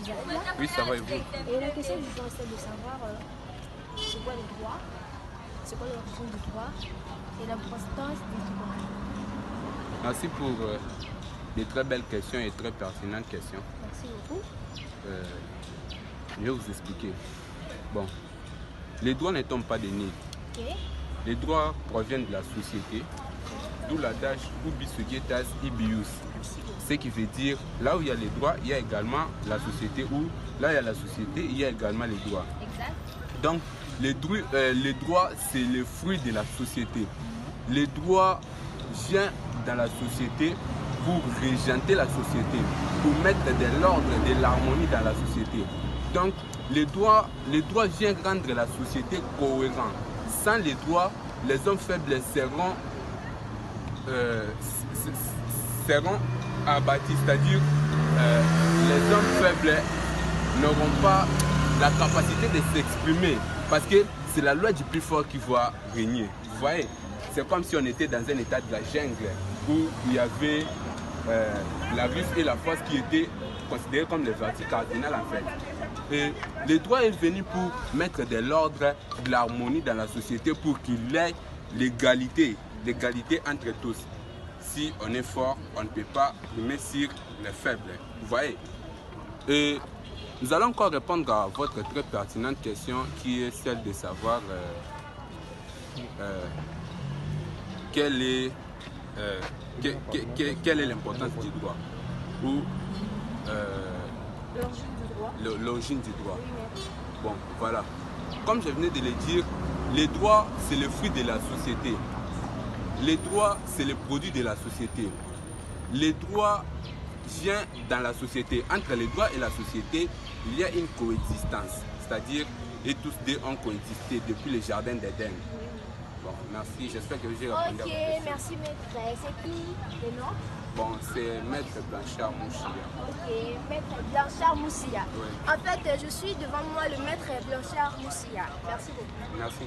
Vous allez bien? Oui, ça va et vous? Et la question du jour, c'est de savoir c'est quoi le droit, c'est quoi l'origine du droit et l'importance du droit. Merci pour des très belles questions et très pertinentes questions. Merci beaucoup. Je vais vous expliquer. Bon, les droits ne tombent pas des nids. Ok. Les droits proviennent de la société, d'où l'adage ubi societas ibius. Ce qui veut dire, là où il y a les droits, il y a également la société, ou là où il y a la société, il y a également les droits. Exact. Donc, les droits, c'est le fruit de la société. Les droits viennent dans la société pour régenter la société, pour mettre de l'ordre, de l'harmonie dans la société. Donc, les droits viennent rendre la société cohérente. Sans les droits, les hommes faibles seront abattus, c'est-à-dire les hommes faibles n'auront pas la capacité de s'exprimer parce que c'est la loi du plus fort qui va régner. Vous voyez, c'est comme si on était dans un état de la jungle où il y avait la ruse et la force qui étaient considérées comme les vertus cardinales en fait. Et le droit est venu pour mettre de l'ordre, de l'harmonie dans la société pour qu'il y ait l'égalité entre tous. Si on est fort, on ne peut pas primer sur les faibles. Vous voyez. Et nous allons encore répondre à votre très pertinente question qui est celle de savoir quelle est l'importance du droit ou l'origine du droit. Bon, voilà. Comme je venais de le dire, les droits, c'est le fruit de la société. Les droits, c'est le produit de la société. Les droits viennent dans la société. Entre les droits et la société, il y a une coexistence. C'est-à-dire, et tous deux ont coexisté depuis le jardin d'Éden. Bon, merci. J'espère que j'ai répondu à votre question. Ok, merci maître. C'est qui le nom? Bon, c'est Maître Blanchard Moussia. Ok, Maître Blanchard Moussia. Oui. En fait, je suis devant moi le Maître Blanchard Moussia. Merci beaucoup. Merci.